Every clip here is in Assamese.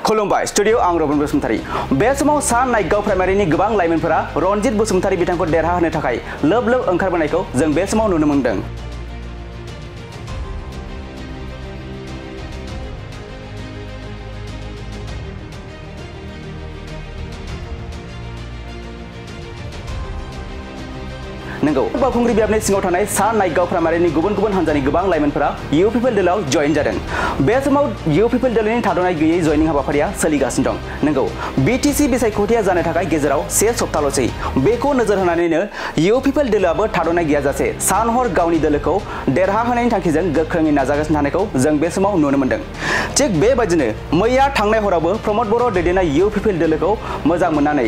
खुलुमबाय स्टुडियो आं रबिन बसुमतारी बे समाव सा नायगाव प्राइमारिनि गोबां लाइमोनफोरा रनजित बसुमतारी बिथांखौ देरहाहोनो थाखाय लोब लोब ओंखारबोनायखौ जों बे समाव नुनो मोनदों। नंगौ बावखुंग्रि बियाबनि सिङाव थानाय सा नायगाव प्राइमारिनि गुबुन हानजानि गोबां लाइमोनफोरा इउ पिपल दलाव जइन जादों। बे समाव इउ पिपल दलनि थाद'नाय गैयै जइनिं हाबाफारिया सोलिगासिनो दं। नंगौ बिटिसि बिसायख'थिया जानो थाखाय गेजेराव 1 सप्ताल'सै बेखौ नोजोर होनानैनो इउ पिपल दलाबो थाद'नाय गैयाजासे सानहर गावनि दोलोखौ देरहाहोनायनि थांखिजों गोख्रोङै नाजागासिनो थानायखौ जों बे समाव नुनो मोनदों। थिग बेबायदिनो मैया थांनाय हरावबो प्रमद बर' दैदेननाय इउ पिपल दोलोखौ मोजां मोननानै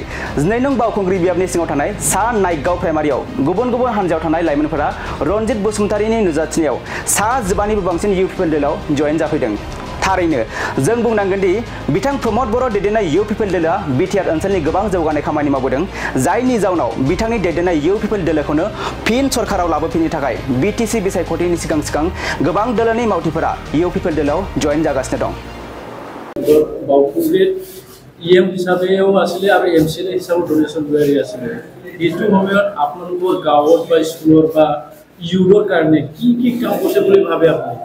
2 नं बावखुंग्रि बियाबनि सिङाव थानाय सा नायगाव प्राइमारियाव गुबुन हानजायाव थानाय लाइमोनफोरा रनजित बसुमतारीनि नुजाथिनायाव 60निबो बांसिन इउ पिपल दलाव जइन जाफैदों। थारैनो जों बुंनांगोन दि बिथां प्रमद बर' दैदेननाय इउ पिपल दोलोआ बिटिआर ओनसोलनि गोबां जौगानाय खामानि मावबोदों, जायनि जाउनाव बिथांनि दैदेननाय इउ पिपल दोलोखौनो फिन सरकाराव लाबोफिननो थाखाय बिटिसि बिसायख'थिनि सिगां गोबां दोलोनि मावथिफोरा इउ पिपल दोलोआव जइन जागासिनो दं। बावखुंग्रि इएम हिसाबैও आছিলে আৰু এমচিএল হিসাবে ডোনেশন লৈ আছিলে এইটো সময়ত আপোনালোকৰ গাঁৱত বা স্কুলৰ বা ইউৰৰ কাৰণে কি কাম কৰিছে বুলি ভাবে আপুনি?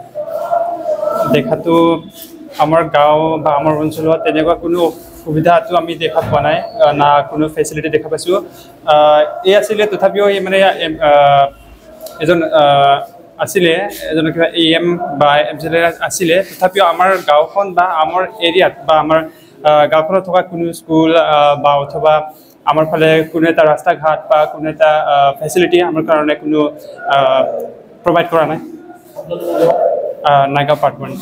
দেখাতো আমাৰ গাঁও বা আমাৰ অঞ্চলত তেনেকুৱা কোনো সুবিধাটো আমি দেখা পোৱা নাই, না কোনো ফেচিলিটি দেখা পাইছোঁ। এই আছিলে তথাপিও মানে এজন আছিলে এজন কিবা এম বা এমচিএল আছিলে, তথাপিও আমাৰ গাঁওখন বা আমাৰ এৰিয়াত বা আমাৰ গাঁওখনত থকা কোনো স্কুল বা অথবা আমাৰ ফালে কোনো এটা ৰাস্তা ঘাট বা কোনো এটা ফেচিলিটি আমাৰ কাৰণে কোনো প্ৰভাইড কৰা নাই। নাইগাঁও পাৰ্ট 1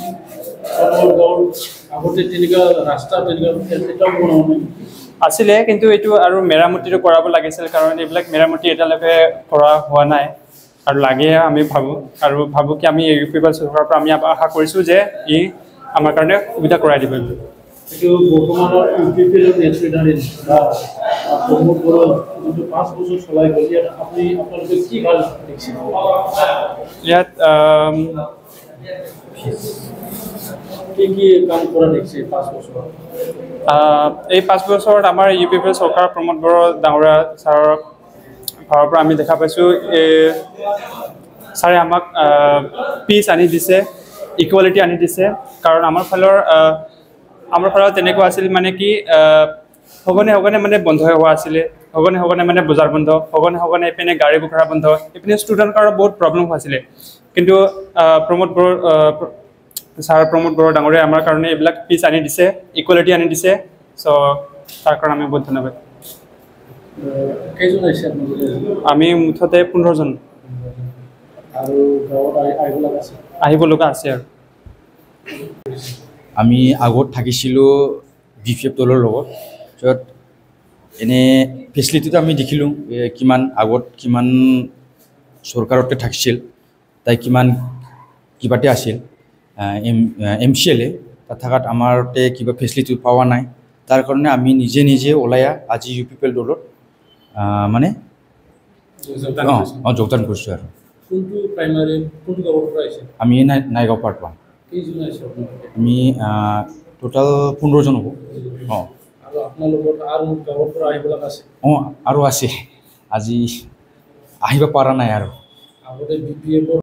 আছিলে, কিন্তু এইটো আৰু মেৰামতিটো কৰাব লাগিছিল, কাৰণ এইবিলাক মেৰামতি এতিয়ালৈকে কৰা হোৱা নাই আৰু লাগে আমি ভাবোঁ কি আমি ইউ পিপল চৰকাৰৰ পৰা আমি আশা কৰিছোঁ যে ই আমাৰ কাৰণে সুবিধা কৰাই দিব। বৰ্তমানৰ ইউ পিপলৰ নেতৃত্বাধীন প্ৰমোদ বড়ো যোনটো 5 বছৰ চলাই গ'ল, ইয়াত আপোনালোকে কি ভাল দেখিছে? ইয়াত কি কাম কৰা দেখিছে 5 বছৰত? এই 5 বছৰত আমাৰ ইউ পিপল চৰকাৰ প্ৰমোদ বড়ো ডাঙৰীয়া ছাৰৰ ফালৰ পৰা আমি দেখা পাইছোঁ ছাৰে আমাক পিচ আনি দিছে, ইকুৱেলিটি আনি দিছে। কাৰণ আমাৰ ফালৰ তেনেকুৱা আছিল মানে কি সঘনে মানে বন্ধ হোৱা আছিলে, সঘনে মানে বজাৰ বন্ধ, সঘনে এইপিনে গাড়ী ভাড়া বন্ধ, এইপিনে ষ্টুডেণ্টৰ বহুত প্ৰব্লেম হৈছিলে। কিন্তু ছাৰ প্ৰমোদ বড়ো ডাঙৰীয়াই আমাৰ কাৰণে এইবিলাক পিচ আনি দিছে, ইকুৱেলিটি আনি দিছে। চ' তাৰ কাৰণে আমি বহুত ধন্যবাদ। আমি মুঠতে 15 জন আহিব লগা আছে। আৰু আমি আগত থাকিছিলোঁ বিপিএফ দলৰ লগত, য'ত এনে ফেচিলিটিটো আমি দেখিলোঁ কিমান চৰকাৰতে থাকিছিল, তাই কিবাতে আছিল এমচিএলে তাত থকাত আমাৰতে কিবা ফেচিলিটি পোৱা নাই। তাৰ কাৰণে আমি নিজে ওলাই আজি ইউ পিপল দলত মানে যোগদান কৰিছোঁ। আৰু আমি নাইগাঁও পাৰ্ট 1 আমি টোটাল 15 জন হ'ব। আৰু আছে, আজি আহিব পৰা নাই আৰু